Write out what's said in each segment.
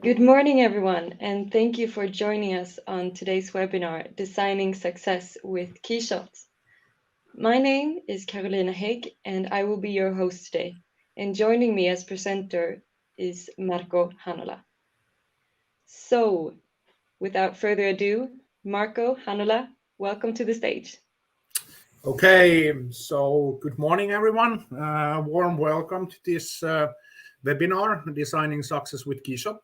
Good morning, everyone, and thank you for joining us on today's webinar, Designing Success with KeyShot. My name is Carolina Hägg, and I will be your host today. And joining me as presenter is Marko Hannula. So, without further ado, Marko Hannula, welcome to the stage. Okay, so good morning, everyone. Warm welcome to this webinar, Designing Success with KeyShot.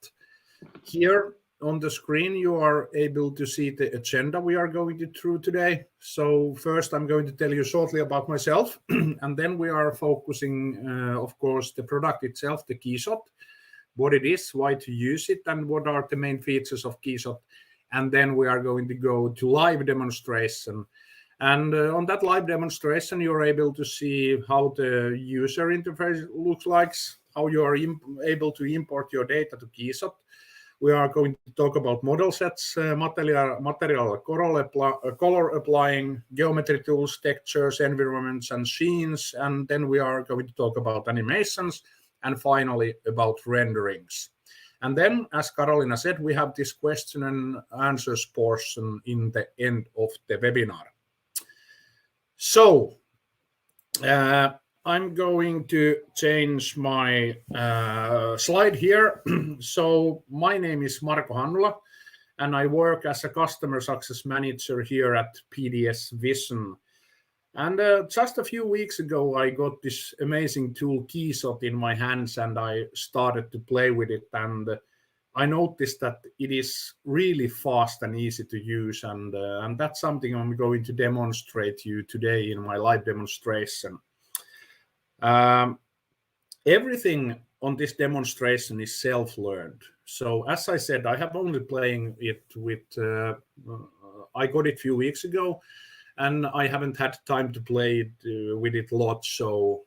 Here on the screen, you are able to see the agenda we are going to through today. So first, I'm going to tell you shortly about myself, and then we are focusing, of course, the product itself, the KeyShot, what it is, why to use it, and what are the main features of KeyShot. And then we are going to go to live demonstration. And on that live demonstration, you're able to see how the user interface looks like, how you are able to import your data to KeyShot. We are going to talk about model sets, material color applying, geometry tools, textures, environments, and scenes. And then we are going to talk about animations and finally about renderings. And then, as Carolina said, we have this question and answers portion in the end of the webinar. So, I'm going to change my slide here. So my name is Marko Hannula, and I work as a customer success manager here at PDS Vision. And just a few weeks ago, I got this amazing tool KeyShot in my hands, and I started to play with it. And I noticed that it is really fast and easy to use, and that's something I'm going to demonstrate to you today in my live demonstration. Everything on this demonstration is self-learned. So as I said, I have only playing it with, I got it a few weeks ago, and I haven't had time to play it with it a lot. So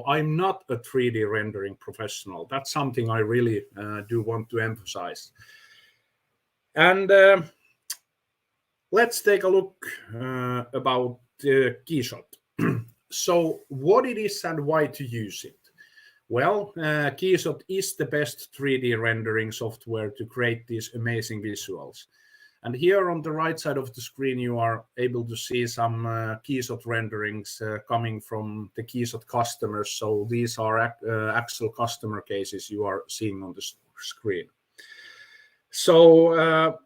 I'm not a 3D rendering professional. That's something I really do want to emphasize. And let's take a look about KeyShot. So what it is and why to use it? Well, KeyShot is the best 3D rendering software to create these amazing visuals. And here on the right side of the screen, you are able to see some KeyShot renderings coming from the KeyShot customers. So these are actual customer cases you are seeing on the screen. So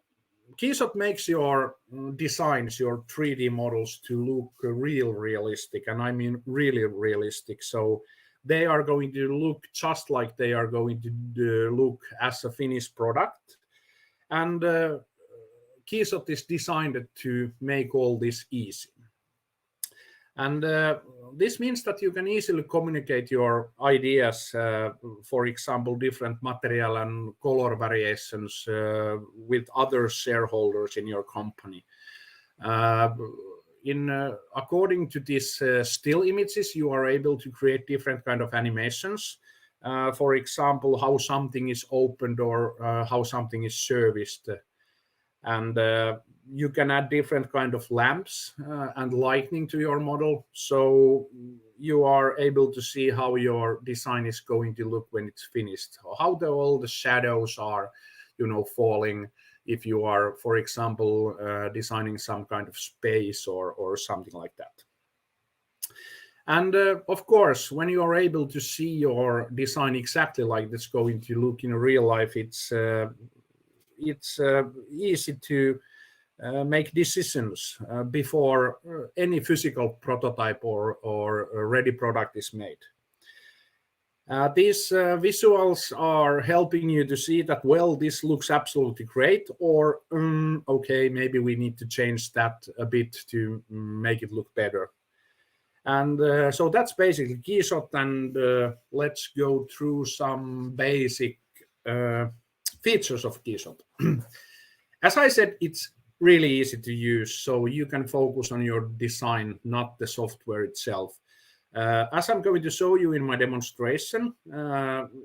KeyShot makes your designs, your 3D models to look realistic, and I mean really realistic. So they are going to look just like they are going to look as a finished product. And KeyShot is designed to make all this easy. And this means that you can easily communicate your ideas, for example, different material and color variations with other shareholders in your company. According to these still images, you are able to create different kind of animations. For example, how something is opened or how something is serviced. And you can add different kind of lamps and lighting to your model, so you are able to see how your design is going to look when it's finished, how all the shadows are, falling if you are, for example, designing some kind of space or something like that. And of course, when you are able to see your design exactly like it's going to look in real life, it's easy to make decisions before any physical prototype or a ready product is made. These visuals are helping you to see that, well, this looks absolutely great, or okay, maybe we need to change that a bit to make it look better. And so that's basically KeyShot, and let's go through some basic features of KeyShot. As I said, it's really easy to use, so you can focus on your design, not the software itself. As I'm going to show you in my demonstration,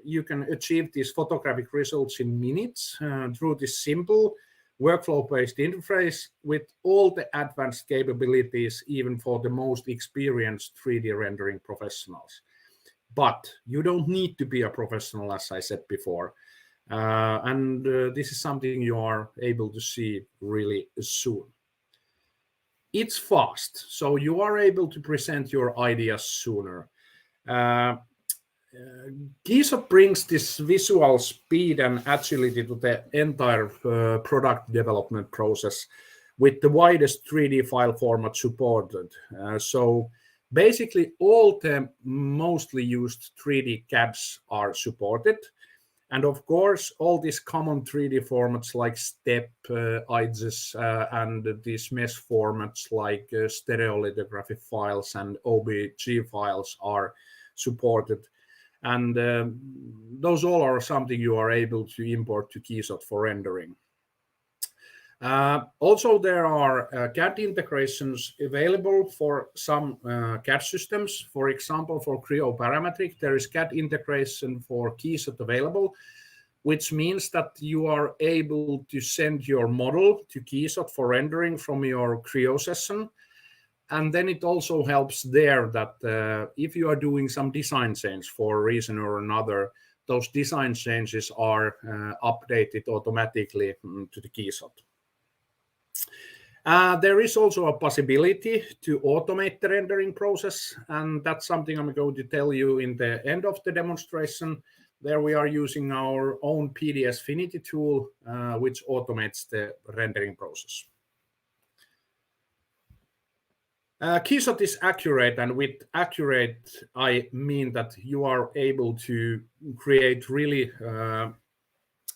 you can achieve these photographic results in minutes through this simple workflow-based interface with all the advanced capabilities, even for the most experienced 3D rendering professionals. But you don't need to be a professional, as I said before. And this is something you are able to see really soon. It's fast, so you are able to present your ideas sooner. KeyShot brings this visual speed and agility to the entire product development process with the widest 3D file format supported. So basically all the mostly used 3D CADs are supported. And of course, all these common 3D formats like STEP, IGES, and these mesh formats like stereolithography files and OBJ files are supported. And those all are something you are able to import to KeyShot for rendering. Also, there are CAD integrations available for some CAD systems. For example, for Creo Parametric, there is CAD integration for KeyShot available, which means that you are able to send your model to KeyShot for rendering from your Creo session. And then it also helps there that if you are doing some design change for a reason or another, those design changes are updated automatically to the KeyShot. There is also a possibility to automate the rendering process, and that's something I'm going to tell you in the end of the demonstration. There we are using our own PDSfinity tool, which automates the rendering process. KeyShot is accurate, and with accurate, I mean that you are able to create really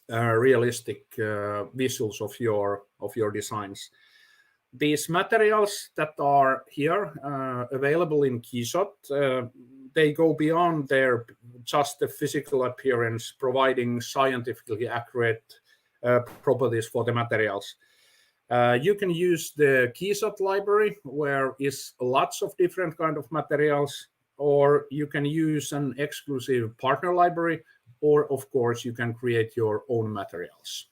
realistic visuals of your designs. These materials that are here available in KeyShot, they go beyond their just the physical appearance, providing scientifically accurate properties for the materials. You can use the KeyShot library, where is lots of different kind of materials, or you can use an exclusive partner library, or of course you can create your own materials.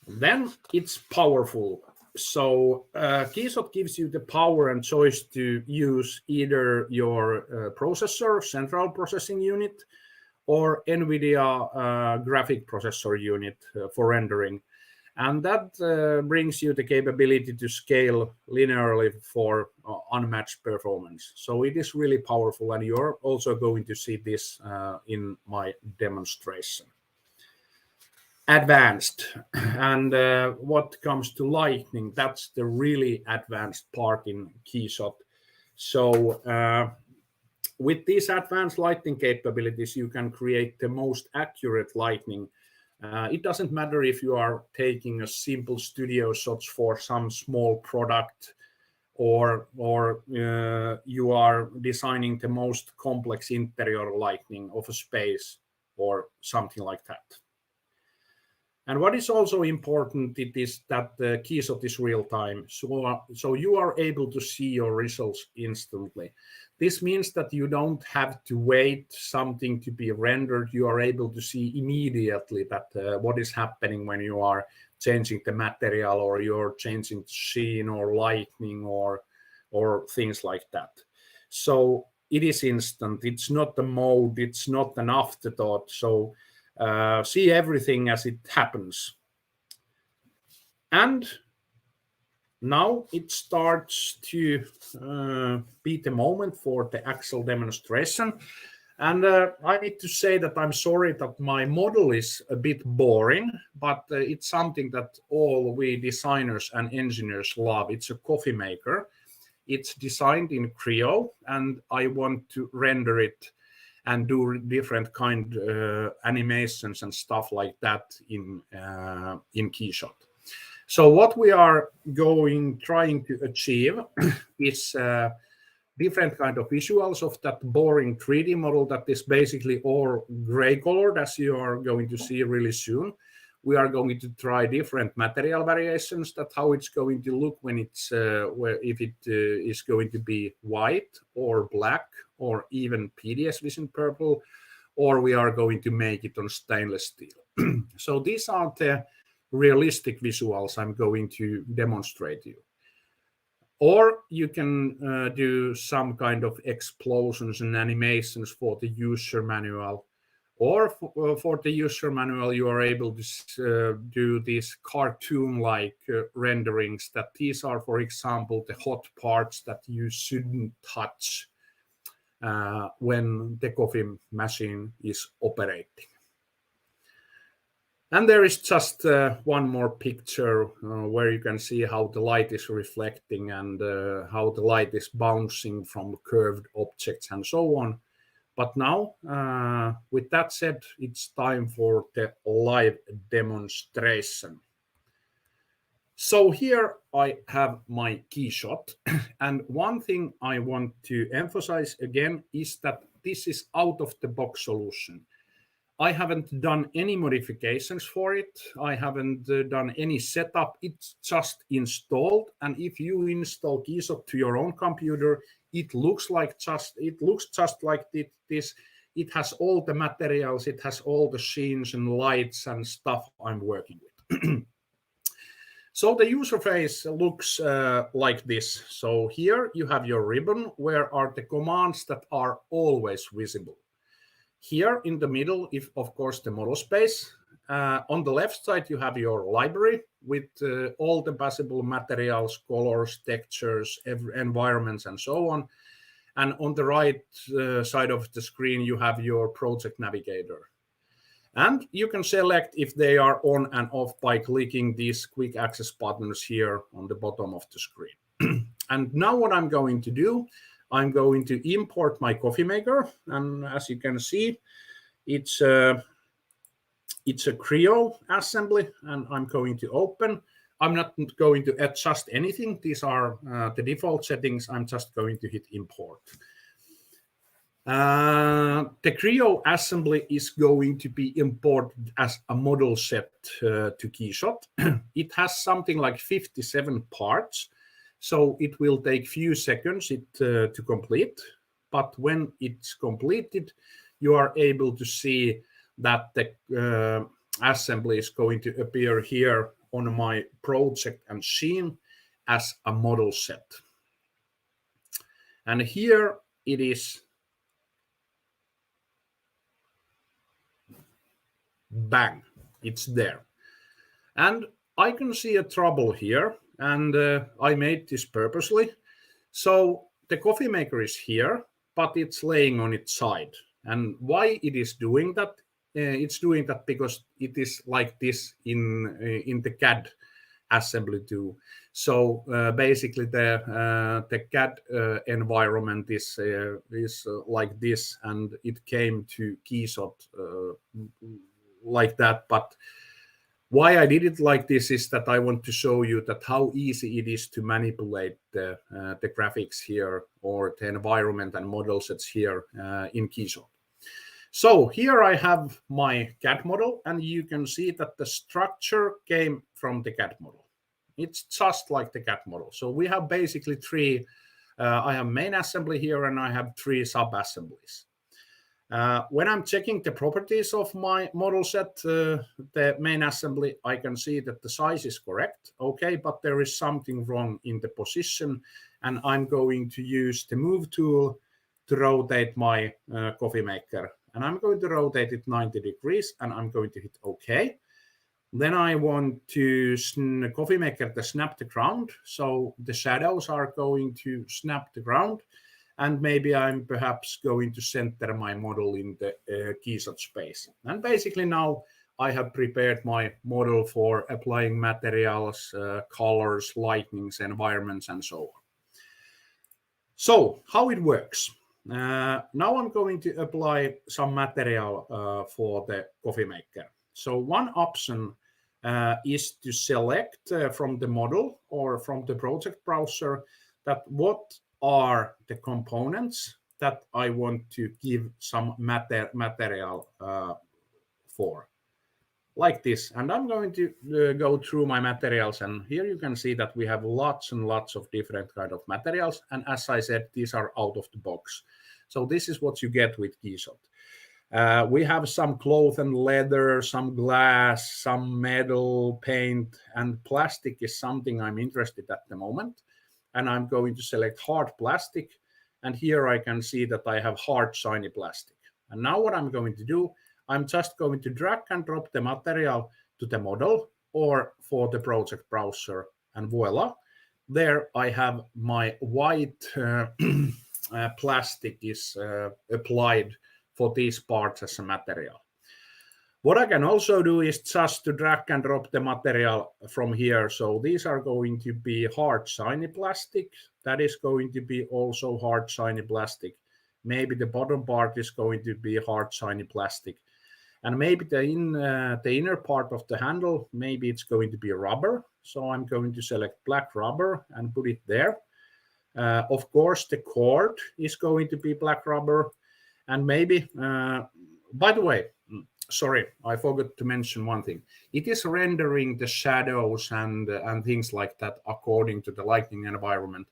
Then it's powerful. So KeyShot gives you the power and choice to use either your processor, central processing unit, or NVIDIA graphic processor unit for rendering. And that brings you the capability to scale linearly for unmatched performance. So it is really powerful, and you're also going to see this in my demonstration. Advanced, and what comes to lighting, that's the really advanced part in KeyShot. So with these advanced lighting capabilities, you can create the most accurate lighting. It doesn't matter if you are taking a simple studio shots for some small product, or you are designing the most complex interior lighting of a space or something like that. And what is also important, it is that the KeyShot is real time. So you are able to see your results instantly. This means that you don't have to wait something to be rendered. You are able to see immediately that what is happening when you are changing the material, or you're changing the scene or lighting or things like that. So it is instant. It's not a mode. It's not an afterthought. So see everything as it happens. And now it starts to be the moment for the actual demonstration. And I need to say that I'm sorry that my model is a bit boring, but it's something that all we designers and engineers love. It's a coffee maker. It's designed in Creo, and I want to render it and do different kind animations and stuff like that in KeyShot. So what we are trying to achieve is different kind of visuals of that boring 3D model that is basically all gray colored, as you are going to see really soon. We are going to try different material variations, that how it's going to look when it's if it is going to be white or black or even PDS Vision purple, or we are going to make it on stainless steel. So these are the realistic visuals I'm going to demonstrate you. Or you can do some kind of explosions and animations for the user manual, Or for the user manual, you are able to do these cartoon-like renderings, that these are, for example, the hot parts that you shouldn't touch when the coffee machine is operating. And there is just one more picture where you can see how the light is reflecting and how the light is bouncing from curved objects and so on. But now, with that said, it's time for the live demonstration. So here I have my KeyShot. And one thing I want to emphasize again is that this is out-of-the-box solution. I haven't done any modifications for it. I haven't done any setup. It's just installed. And if you install KeyShot to your own computer, it looks just like this. It has all the materials. It has all the scenes and lights and stuff I'm working with. So the user face looks like this. So here you have your ribbon, where are the commands that are always visible. Here in the middle, of course, the model space. On the left side, you have your library with all the possible materials, colors, textures, environments, and so on. And on the right side of the screen, you have your project navigator. And you can select if they are on and off by clicking these quick access buttons here on the bottom of the screen. And now what I'm going to do, I'm going to import my coffee maker, and as you can see, it's a Creo assembly, and I'm going to open. I'm not going to adjust anything. These are the default settings. I'm just going to hit import. The Creo assembly is going to be imported as a model set to KeyShot. It has something like 57 parts. So it will take few seconds to complete, but when it's completed, you are able to see that the assembly is going to appear here on my project and scene as a model set. And here it is. Bang, it's there. And I can see a trouble here. And I made this purposely. So the coffee maker is here, but it's laying on its side. And why it is doing that? It's doing that because it is like this in the CAD assembly too. So basically the CAD environment is like this, and it came to KeyShot like that. But why I did it like this is that I want to show you that how easy it is to manipulate the graphics here, or the environment and model sets here in KeyShot. So here I have my CAD model, and you can see that the structure came from the CAD model. It's just like the CAD model. So we have basically three, I have main assembly here, and I have three sub-assemblies. When I'm checking the properties of my model set, the main assembly, I can see that the size is correct. Okay, but there is something wrong in the position, and I'm going to use the move tool to rotate my coffee maker. And I'm going to rotate it 90 degrees, and I'm going to hit OK. Then I want to coffee maker to snap the ground. So the shadows are going to snap the ground. And maybe I'm perhaps going to center my model in the KeyShot space. And basically now I have prepared my model for applying materials, colors, lightnings, environments, and so on. So how it works. Now I'm going to apply some material for the coffee maker. So one option is to select from the model or from the project browser that what are the components that I want to give some material for, like this. And I'm going to go through my materials, and here you can see that we have lots and lots of different kind of materials. And as I said, these are out of the box. So this is what you get with KeyShot. We have some cloth and leather, some glass, some metal, paint, and plastic is something I'm interested at the moment. And I'm going to select hard plastic. And here I can see that I have hard, shiny plastic. And now what I'm going to do, I'm just going to drag and drop the material to the model or for the project browser, and voila, there I have my white plastic is applied for these parts as a material. What I can also do is just to drag and drop the material from here. So these are going to be hard, shiny plastic. That is going to be also hard, shiny plastic. Maybe the bottom part is going to be hard, shiny plastic. And maybe the inner part of the handle, maybe it's going to be rubber. So I'm going to select black rubber and put it there. Of course, the cord is going to be black rubber. And maybe, by the way, sorry, I forgot to mention one thing. It is rendering the shadows and things like that according to the lighting environment.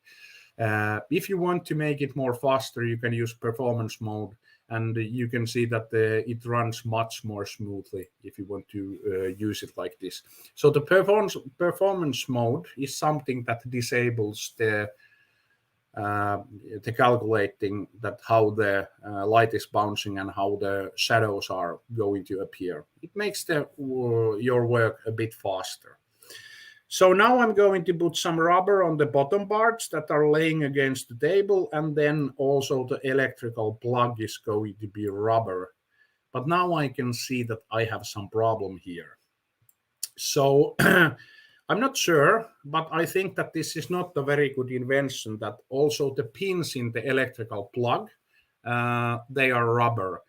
If you want to make it more faster, you can use performance mode, and you can see that it runs much more smoothly if you want to use it like this. So the performance mode is something that disables the calculating that how the light is bouncing and how the shadows are going to appear. It makes your work a bit faster. So now I'm going to put some rubber on the bottom parts that are laying against the table, and then also the electrical plug is going to be rubber. But now I can see that I have some problem here. So I'm not sure, but I think that this is not a very good invention, that also the pins in the electrical plug, they are rubber.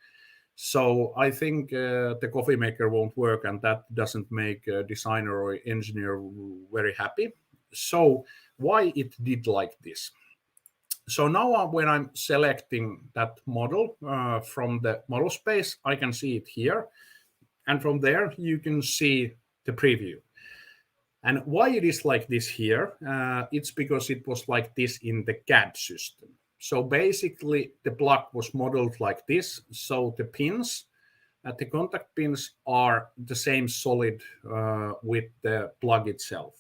So I think the coffee maker won't work, and that doesn't make a designer or engineer very happy. So why it did like this? So now when I'm selecting that model from the model space, I can see it here. And from there, you can see the preview. And why it is like this here, it's because it was like this in the CAD system. So basically, the plug was modeled like this. So the pins, the contact pins are the same solid with the plug itself.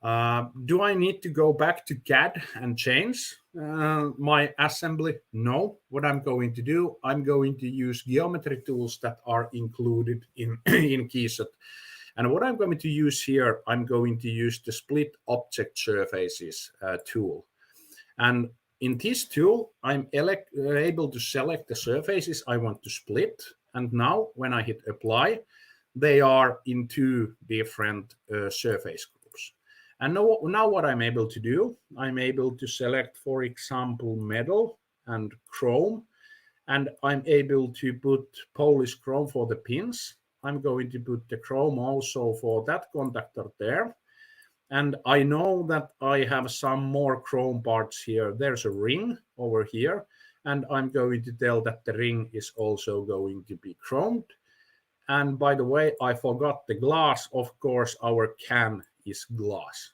Do I need to go back to CAD and change my assembly? No. What I'm going to do, I'm going to use geometry tools that are included in KeyShot. And what I'm going to use here, I'm going to use the split object surfaces tool. And in this tool, I'm able to select the surfaces I want to split. And now when I hit apply, they are in two different surface groups. And now what I'm able to do, I'm able to select, for example, metal and chrome. And I'm able to put Polish chrome for the pins. I'm going to put the chrome also for that contactor there. And I know that I have some more chrome parts here. There's a ring over here. And I'm going to tell that the ring is also going to be chromed. And by the way, I forgot the glass. Of course, our can is glass.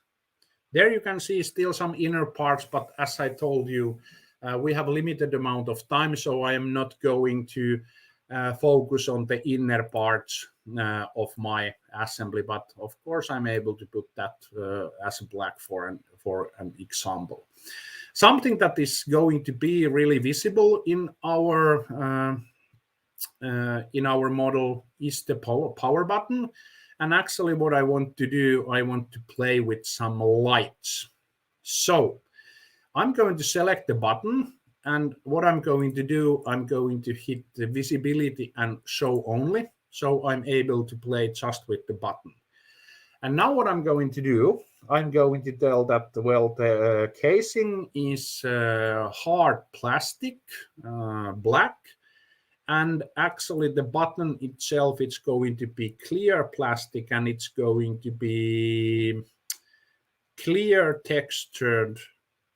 There you can see still some inner parts, but as I told you, we have a limited amount of time, so I am not going to focus on the inner parts of my assembly, but of course I'm able to put that as a black for an example. Something that is going to be really visible in our model is the power button. And actually what I want to do, I want to play with some lights. So I'm going to select the button, and what I'm going to do, I'm going to hit the visibility and show only. So I'm able to play just with the button. And now what I'm going to do, I'm going to tell that, well, the casing is hard plastic, black. And actually the button itself, it's going to be clear plastic, and it's going to be clear textured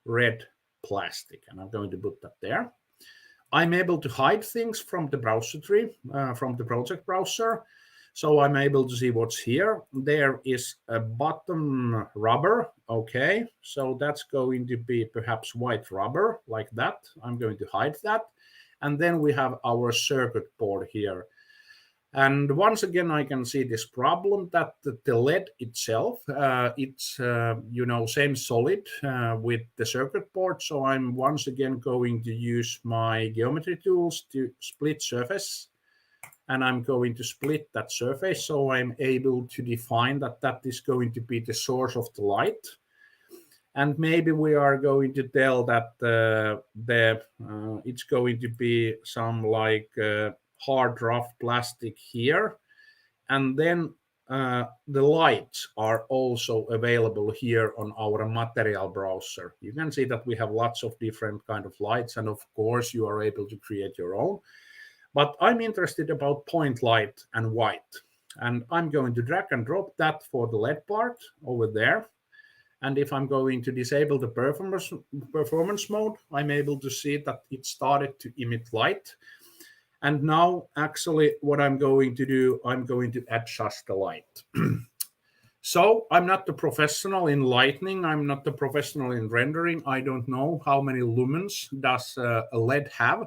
red plastic. And I'm going to put that there. I'm able to hide things from the browser tree, from the project browser. So I'm able to see what's here. There is a bottom rubber. Okay, so that's going to be perhaps white rubber like that. I'm going to hide that. And then we have our circuit board here. And once again, I can see this problem that the LED itself, it's, same solid with the circuit board. So I'm once again going to use my geometry tools to split surface and I'm going to split that surface, so I'm able to define that that is going to be the source of the light. And maybe we are going to tell that it's going to be some like hard rough plastic here, and then the lights are also available here on our material browser. You can see that we have lots of different kind of lights, and of course you are able to create your own. But I'm interested about point light and white, and I'm going to drag and drop that for the LED part over there. And if I'm going to disable the performance mode, I'm able to see that it started to emit light. And now, actually, what I'm going to do, I'm going to adjust the light. So I'm not the professional in lighting. I'm not the professional in rendering. I don't know how many lumens does a LED have.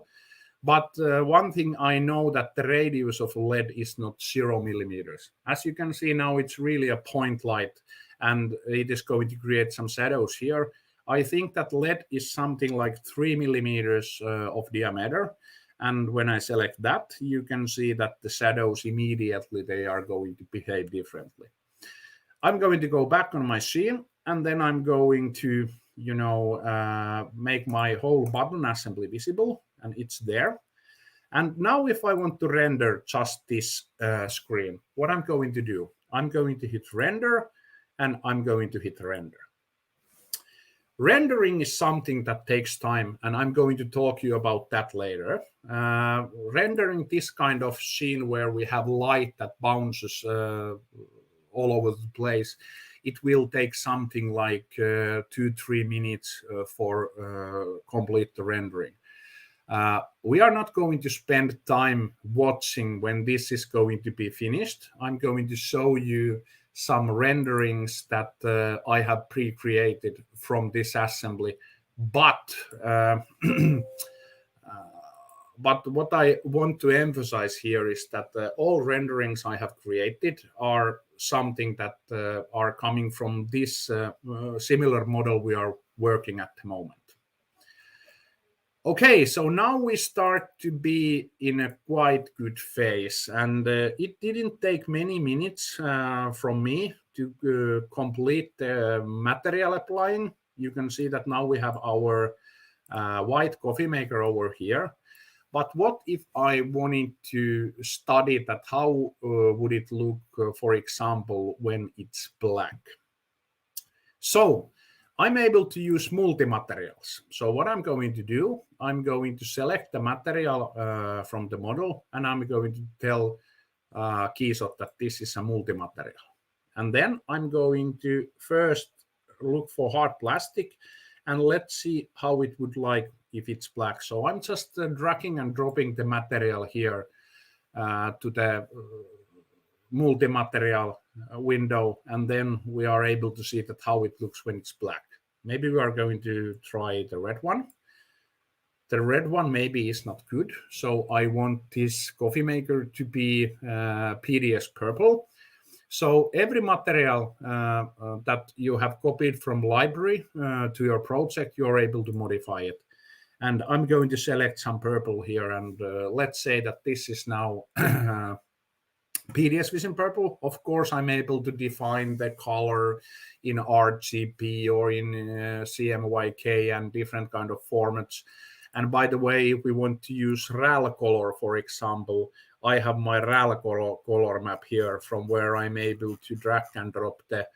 But one thing I know, that the radius of a LED is not 0 millimeters. As you can see now, it's really a point light, and it is going to create some shadows here. I think that LED is something like 3 millimeters of diameter. And when I select that, you can see that the shadows immediately, they are going to behave differently. I'm going to go back on my scene, and then I'm going to, make my whole button assembly visible, and it's there. And now if I want to render just this screen, what I'm going to do, I'm going to hit render, and I'm going to hit render. Rendering is something that takes time, and I'm going to talk to you about that later. Rendering this kind of scene where we have light that bounces all over the place, it will take something like 2-3 minutes for complete the rendering. We are not going to spend time watching when this is going to be finished. I'm going to show you some renderings that I have pre-created from this assembly. But what I want to emphasize here is that all renderings I have created are something that are coming from this similar model we are working at the moment. Okay, so now we start to be in a quite good phase, and it didn't take many minutes from me to complete the material applying. You can see that now we have our white coffee maker over here. But what if I wanted to study that, how would it look, for example, when it's black? So I'm able to use multi-materials. So what I'm going to do, I'm going to select the material from the model, and I'm going to tell KeyShot that this is a multi-material. And then I'm going to first look for hard plastic, and let's see how it would like if it's black. So I'm just dragging and dropping the material here to the multi-material window, and then we are able to see that how it looks when it's black. Maybe we are going to try the red one. The red one maybe is not good, so I want this coffee maker to be PDS purple. So every material that you have copied from library to your project, you're able to modify it. And I'm going to select some purple here, and let's say that this is now PDS Vision Purple. Of course, I'm able to define the color in RGB or in CMYK and different kind of formats. And by the way, if we want to use RAL color, for example, I have my RAL color map here from where I'm able to drag and drop the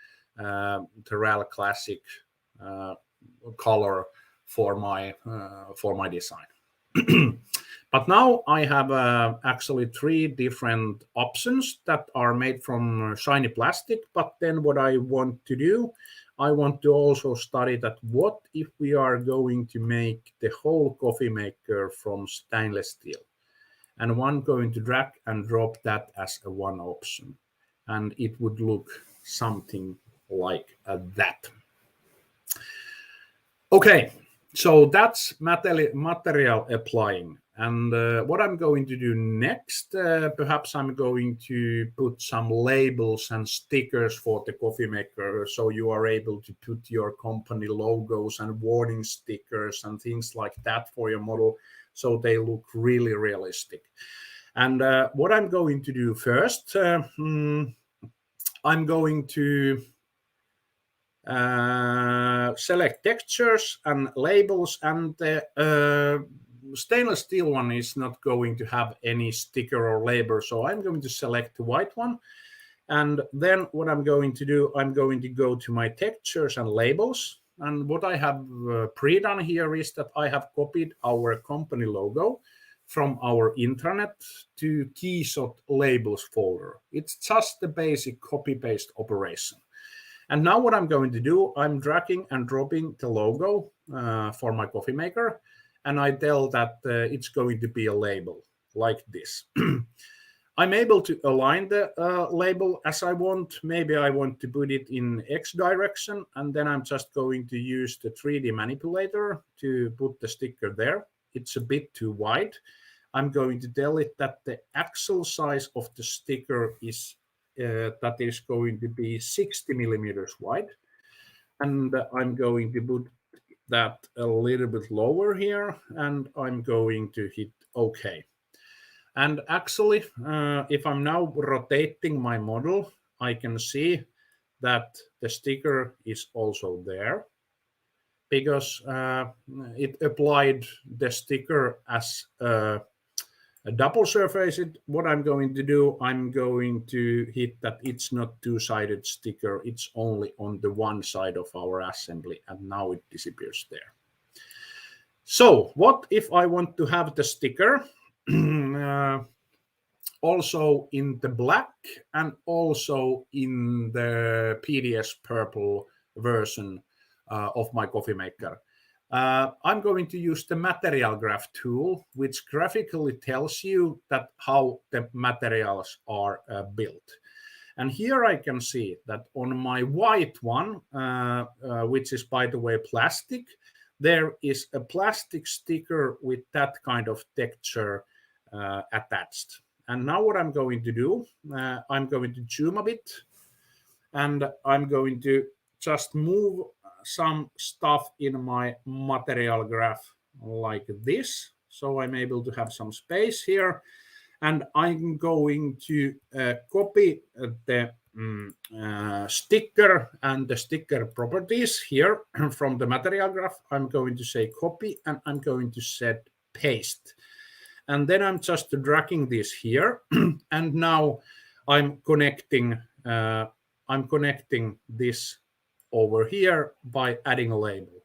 RAL Classic color for my design. But now I have actually 3 different options that are made from shiny plastic. But then what I want to do, I want to also study that what if we are going to make the whole coffee maker from stainless steel. And I'm going to drag and drop that as a one option. And it would look something like that. Okay, so that's material applying. And what I'm going to do next, perhaps I'm going to put some labels and stickers for the coffee maker, so you are able to put your company logos and warning stickers and things like that for your model, so they look really realistic. And what I'm going to do first, I'm going to select textures and labels, and the stainless steel one is not going to have any sticker or label, so I'm going to select the white one. And then what I'm going to do, I'm going to go to my textures and labels, and what I have pre-done here is that I have copied our company logo from our intranet to KeyShot labels folder. It's just the basic copy-paste operation. And now what I'm going to do, I'm dragging and dropping the logo for my coffee maker, and I tell that it's going to be a label like this. I'm able to align the label as I want. Maybe I want to put it in X direction, and then I'm just going to use the 3D manipulator to put the sticker there. It's a bit too wide. I'm going to tell it that the actual size of the sticker is that is going to be 60 millimeters wide. And I'm going to put that a little bit lower here, and I'm going to hit OK. And actually, if I'm now rotating my model, I can see that the sticker is also there, because it applied the sticker as a double surface. What I'm going to do, I'm going to hit that it's not two-sided sticker, it's only on the one side of our assembly, and now it disappears there. So what if I want to have the sticker also in the black and also in the PDS purple version of my coffee maker? I'm going to use the material graph tool, which graphically tells you that how the materials are built. And here I can see that on my white one, which is, by the way, plastic, there is a plastic sticker with that kind of texture attached. And now what I'm going to do, I'm going to zoom a bit, and I'm going to just move some stuff in my material graph like this. So I'm able to have some space here, and I'm going to copy the sticker and the sticker properties here from the material graph. I'm going to say copy, and I'm going to set paste. And then I'm just dragging this here, and now I'm connecting this over here by adding a label.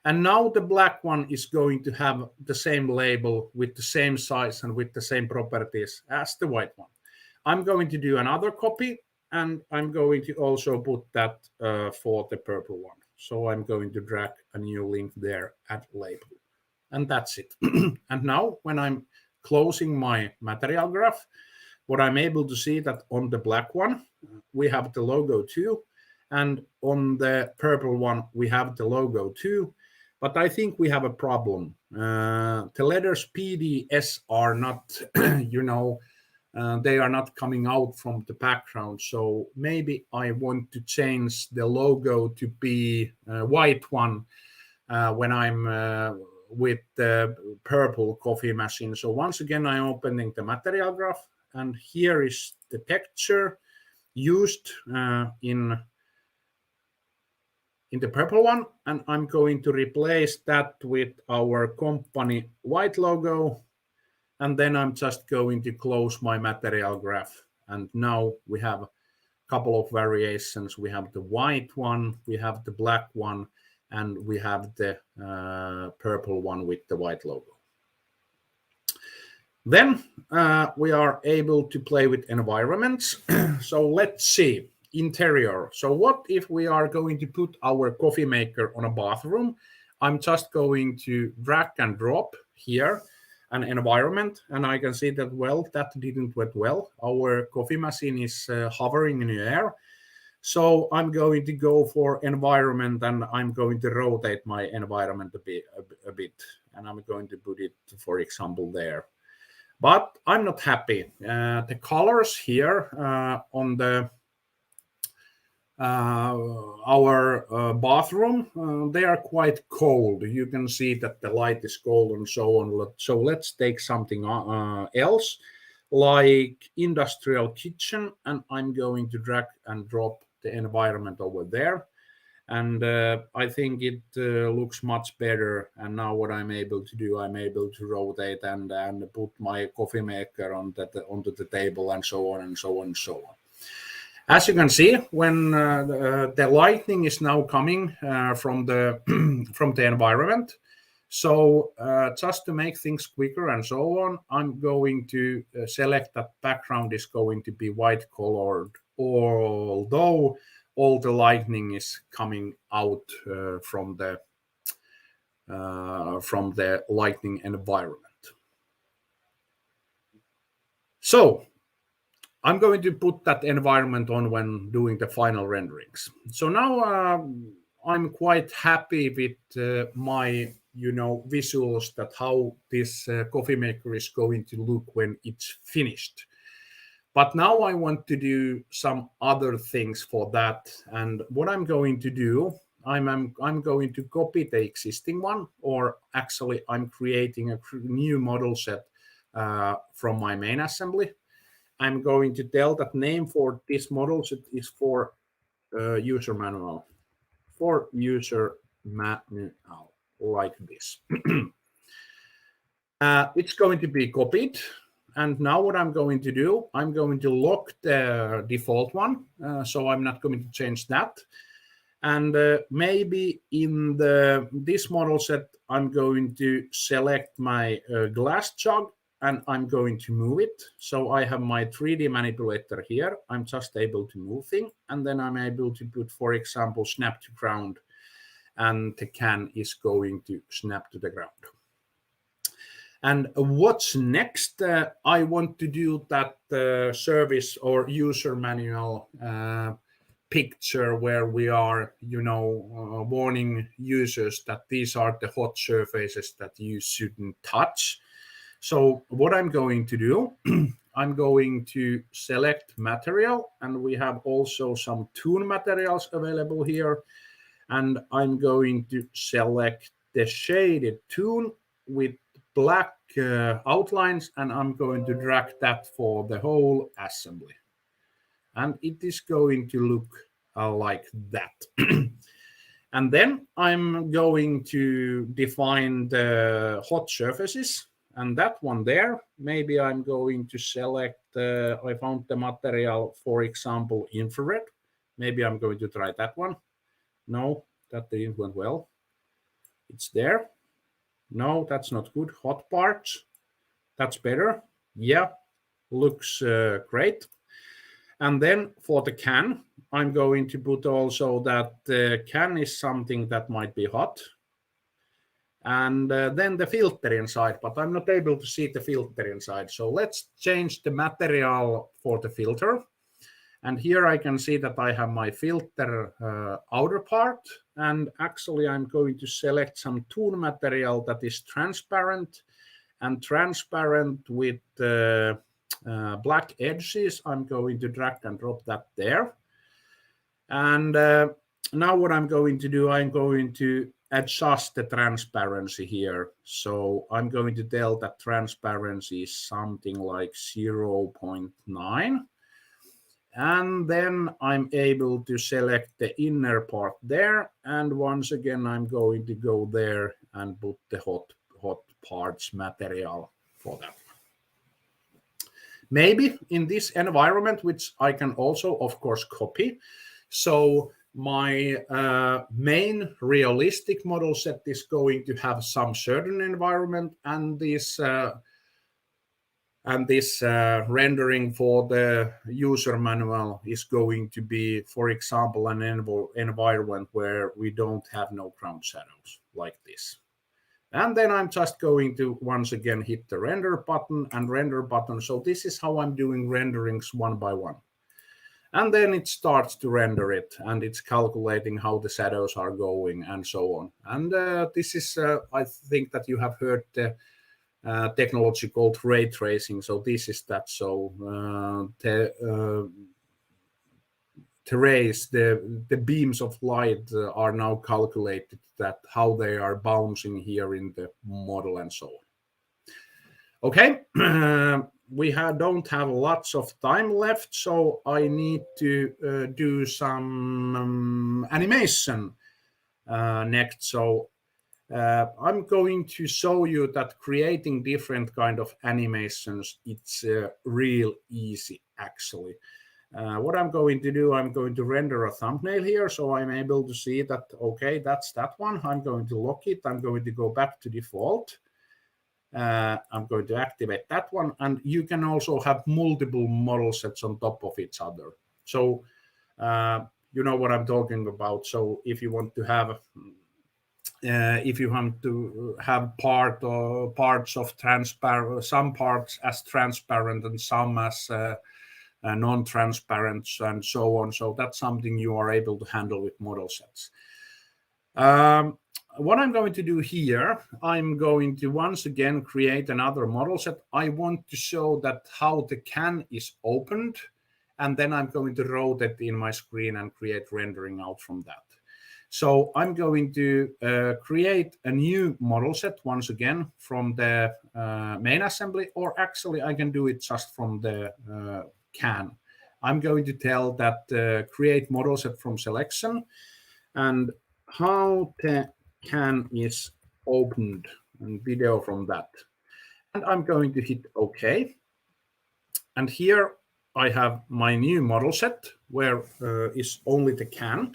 And now the black one is going to have the same label with the same size and with the same properties as the white one. I'm going to do another copy, and I'm going to also put that for the purple one. So I'm going to drag a new link there, add label, and that's it. And now when I'm closing my material graph, what I'm able to see that on the black one, we have the logo too. And on the purple one, we have the logo too. But I think we have a problem. The letters PDS are not, they are not coming out from the background. So maybe I want to change the logo to be a white one when I'm with the purple coffee machine. So once again, I'm opening the material graph, and here is the texture used in the purple one, and I'm going to replace that with our company white logo, and then I'm just going to close my material graph. And now we have a couple of variations. We have the white one, we have the black one, and we have the purple one with the white logo. Then we are able to play with environments. So let's see. Interior. So what if we are going to put our coffee maker on a bathroom? I'm just going to drag and drop here an environment, and I can see that, well, that didn't work well. Our coffee machine is hovering in the air. So I'm going to go for environment, and I'm going to rotate my environment a bit, and I'm going to put it, for example, there. But I'm not happy. The colors here on the our bathroom, they are quite cold. You can see that the light is cold and so on. So let's take something else. like industrial kitchen, and I'm going to drag and drop the environment over there. And I think it looks much better. And now what I'm able to do, I'm able to rotate and put my coffee maker onto the table, and so on and so on and so on. As you can see, when the lighting is now coming from the from the environment, so just to make things quicker and so on, I'm going to select that background is going to be white colored, although all the lighting is coming out from the lighting environment. So I'm going to put that environment on when doing the final renderings. So now I'm quite happy with my visuals, that how this coffee maker is going to look when it's finished. But now I want to do some other things for that. And what I'm going to do, I'm going to copy the existing one, or actually I'm creating a new model set from my main assembly. I'm going to tell that name for this model set is for user manual. For user manual, like this. It's going to be copied. And now what I'm going to do, I'm going to lock the default one. So I'm not going to change that. And maybe in this model set, I'm going to select my glass jug, and I'm going to move it. So I have my 3D manipulator here. I'm just able to move things. And then I'm able to put, for example, snap to ground. And the can is going to snap to the ground. And what's next? I want to do that service or user manual picture where we are, warning users that these are the hot surfaces that you shouldn't touch. So what I'm going to do, I'm going to select material, and we have also some toon materials available here. And I'm going to select the shaded toon with black outlines, and I'm going to drag that for the whole assembly. And it is going to look like that. And then I'm going to define the hot surfaces. And that one there, maybe I'm going to select, I found the material, for example, infrared. Maybe I'm going to try that one. No, that didn't went well. It's there. No, that's not good. Hot parts. That's better. Yeah, looks great. And then for the can, I'm going to put also that the can is something that might be hot. And then the filter inside, but I'm not able to see the filter inside. So let's change the material for the filter. And here I can see that I have my filter outer part. And actually I'm going to select some tool material that is transparent and transparent with black edges. I'm going to drag and drop that there. And now what I'm going to do, I'm going to adjust the transparency here. So I'm going to tell that transparency is something like 0.9. And then I'm able to select the inner part there. And once again, I'm going to go there and put the hot parts material for that. Maybe in this environment, which I can also, of course, copy. So my main realistic model set is going to have some certain environment, and this rendering for the user manual is going to be, for example, an environment where we don't have no ground shadows like this. And then I'm just going to once again hit the render button and render button. So this is how I'm doing renderings one by one. And then it starts to render it, and it's calculating how the shadows are going and so on. And this is, I think that you have heard the technology called ray tracing. So this is that. So the rays, the beams of light are now calculated that how they are bouncing here in the model and so on. Okay. don't have lots of time left, so I need to do some animation next. So I'm going to show you that creating different kind of animations, it's real easy actually. What I'm going to do, I'm going to render a thumbnail here, so I'm able to see that, okay, that's that one. I'm going to lock it. I'm going to go back to default. I'm going to activate that one, and you can also have multiple model sets on top of each other. So you know what I'm talking about. So if you want to have parts of transparent, some parts as transparent and some as non-transparent and so on. So that's something you are able to handle with model sets. What I'm going to do here, I'm going to once again create another model set. I want to show that how the can is opened, and then I'm going to rotate in my screen and create rendering out from that. So I'm going to create a new model set once again from the main assembly, or actually I can do it just from the can. I'm going to tell that create model set from selection and how the can is opened and video from that. And I'm going to hit OK. And here I have my new model set where is only the can.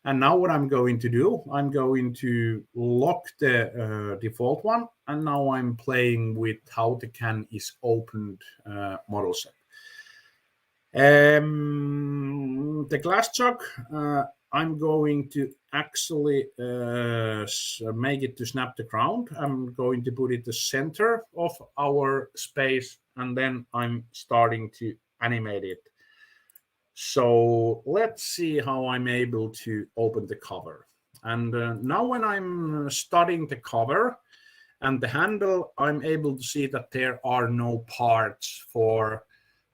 And now what I'm going to do, I'm going to lock the default one. And now I'm playing with how the can is opened model set. The glass chuck, I'm going to actually make it to snap the ground. I'm going to put it the center of our space, and then I'm starting to animate it. So let's see how I'm able to open the cover. And now when I'm studying the cover and the handle, I'm able to see that there are no parts for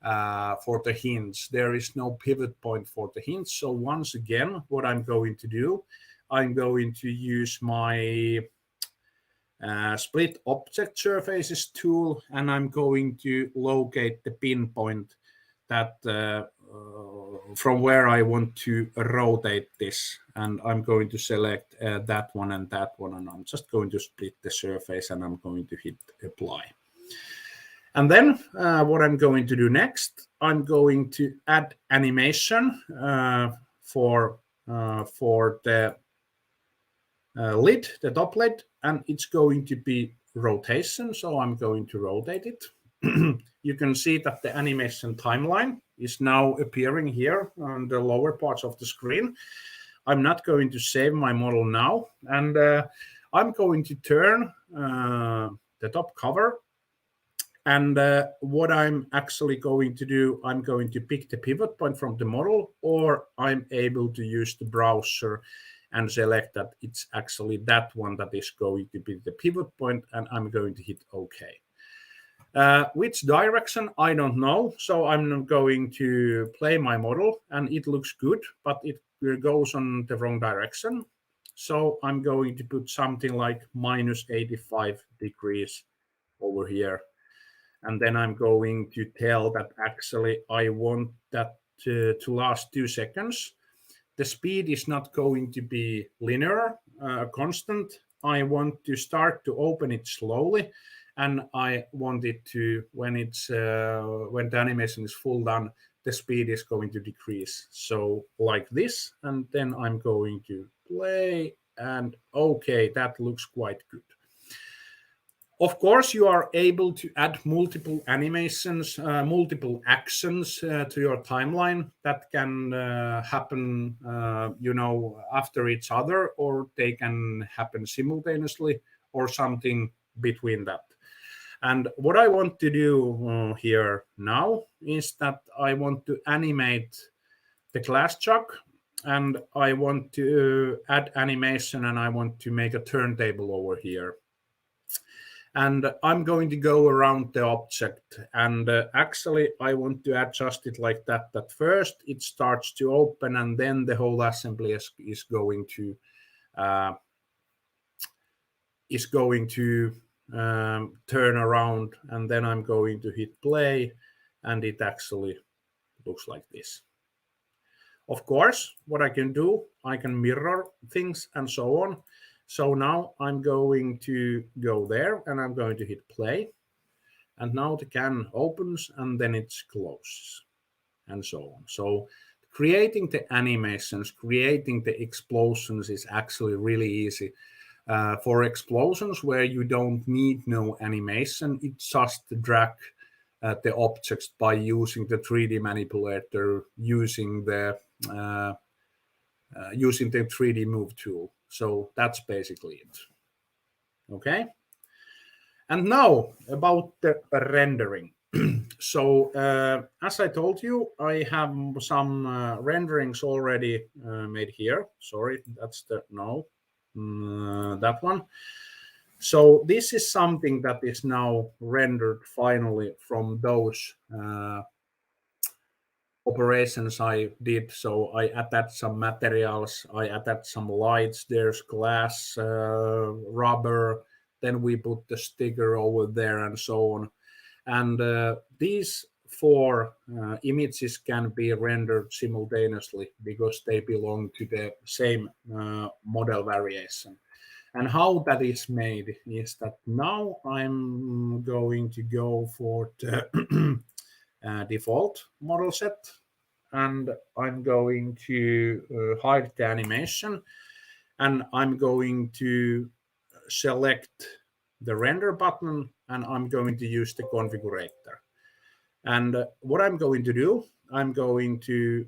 the hinge. There is no pivot point for the hinge. So once again, what I'm going to do, I'm going to use my split object surfaces tool, and I'm going to locate the pinpoint that from where I want to rotate this. And I'm going to select that one, and I'm just going to split the surface, and I'm going to hit apply. And then what I'm going to do next, I'm going to add animation for the lid, the top lid, and it's going to be rotation. So I'm going to rotate it. You can see that the animation timeline is now appearing here on the lower parts of the screen. I'm not going to save my model now, and I'm going to turn the top cover. And what I'm actually going to do, I'm going to pick the pivot point from the model, or I'm able to use the browser and select that it's actually that one that is going to be the pivot point, and I'm going to hit OK. Which direction, I don't know. So I'm going to play my model, and it looks good, but it goes on the wrong direction. So I'm going to put something like -85 degrees over here. And then I'm going to tell that actually I want that to last 2 seconds. The speed is not going to be linear, constant. I want to start to open it slowly, and I want it to, when the animation is full done, the speed is going to decrease. So like this, and then I'm going to play, and okay, that looks quite good. Of course, you are able to add multiple animations, multiple actions to your timeline that can happen, after each other, or they can happen simultaneously, or something between that. And what I want to do here now is that I want to animate the glass chuck, and I want to add animation, and I want to make a turntable over here. And I'm going to go around the object, and actually I want to adjust it like that first it starts to open, and then the whole assembly is going to turn around, and then I'm going to hit play, and it actually looks like this. Of course, what I can do, I can mirror things and so on. So now I'm going to go there and I'm going to hit play. And now the can opens and then it closes and so on. So creating the animations, creating the explosions is actually really easy. For explosions where you don't need no animation, it's just drag the objects by using the 3D manipulator, using the 3D move tool. So that's basically it. Okay. And now about the rendering. So as I told you, I have some renderings already made here. Sorry, that's the that one. So this is something that is now rendered finally from those operations I did. So I attached some materials, I attached some lights, there's glass, rubber, then we put the sticker over there and so on. And these four images can be rendered simultaneously because they belong to the same model variation. And how that is made is that now I'm going to go for the default model set, and I'm going to hide the animation, and I'm going to select the render button, and I'm going to use the configurator. And what I'm going to do, I'm going to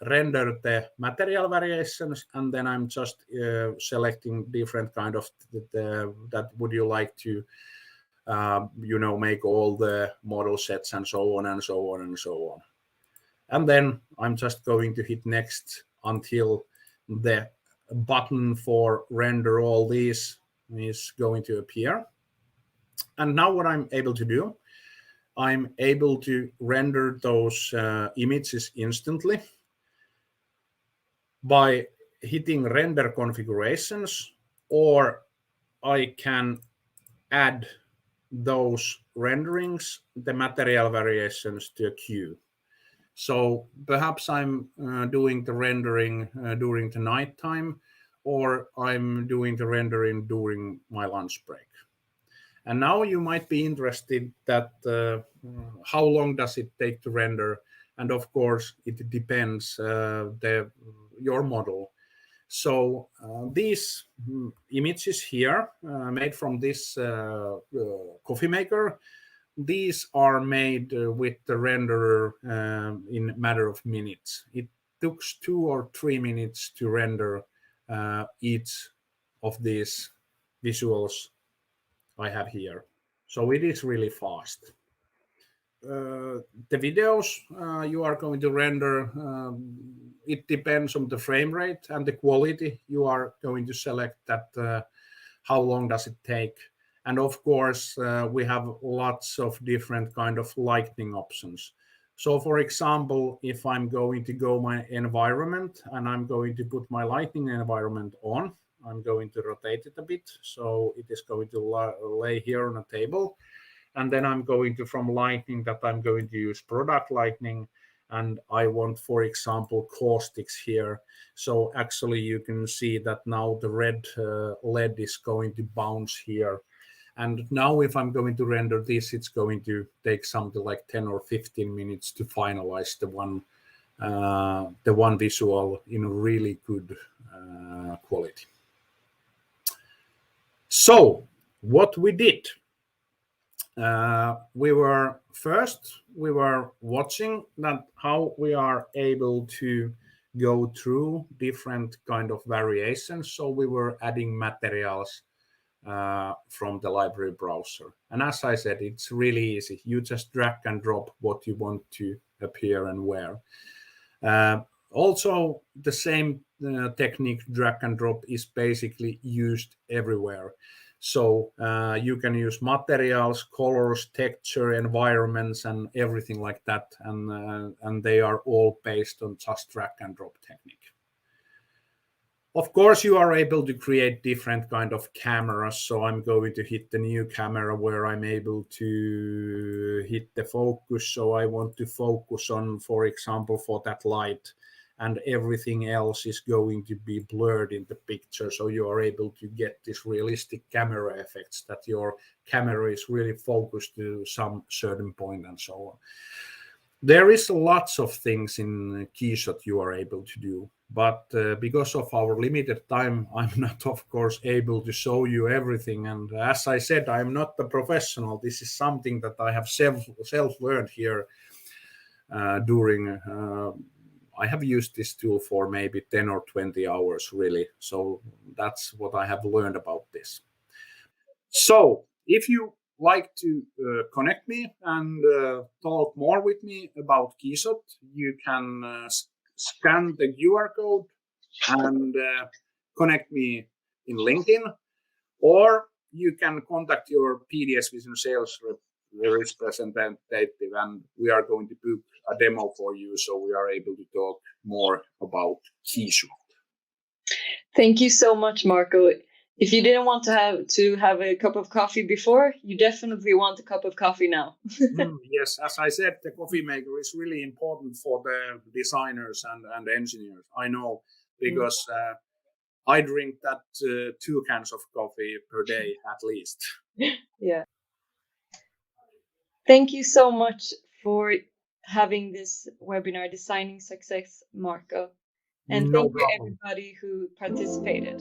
render the material variations, and then I'm just selecting different kind of that would you like to make all the model sets and so on and so on and so on. And then I'm just going to hit next until the button for render all these is going to appear. And now what I'm able to do, I'm able to render those images instantly by hitting render configurations, or I can add those renderings, the material variations, to a queue. So perhaps I'm doing the rendering during the night time, or I'm doing the rendering during my lunch break. And now you might be interested that how long does it take to render? And of course, it depends your model. So these images here made from this coffee maker, these are made with the renderer in a matter of minutes. It took 2 or 3 minutes to render each of these visuals I have here. So it is really fast. The videos you are going to render, it depends on the frame rate and the quality you are going to select that how long does it take. And of course, we have lots of different kind of lighting options. So for example, if I'm going to go my environment and I'm going to put my lighting environment on, I'm going to rotate it a bit. So it is going to lay here on a table. And then I'm going to, from lighting, that I'm going to use product lighting. And I want, for example, caustics here. So actually you can see that now the red LED is going to bounce here. And now if I'm going to render this, it's going to take something like 10 or 15 minutes to finalize the one visual in really good quality. So what we did, we were watching that how we are able to go through different kind of variations. So we were adding materials from the library browser. And as I said, it's really easy. You just drag and drop what you want to appear and where. Also, the same technique, drag and drop, is basically used everywhere. So you can use materials, colors, texture, environments, and everything like that. And they are all based on just drag and drop technique. Of course, you are able to create different kind of cameras. So I'm going to hit the new camera where I'm able to hit the focus. So I want to focus on, for example, for that light, and everything else is going to be blurred in the picture. So you are able to get this realistic camera effects that your camera is really focused to some certain point and so on. There is lots of things in KeyShot you are able to do, but because of our limited time, I'm not, of course, able to show you everything. And as I said, I'm not the professional. This is something that I have self-learned here during. I have used this tool for maybe 10 or 20 hours, really. So that's what I have learned about this. So if you like to connect me and talk more with me about KeyShot, you can scan the QR code and connect me in LinkedIn, or you can contact your PDS Vision sales representative, and we are going to book a demo for you so we are able to talk more about KeyShot. Thank you so much, Marko. If you didn't want to have a cup of coffee before, you definitely want a cup of coffee now. Yes, as I said, the coffee maker is really important for the designers and engineers. I know, because I drink that 2 cans of coffee per day at least. Yeah. Thank you so much for having this webinar, Designing Success, Marko. And No thank you problem. everybody who participated.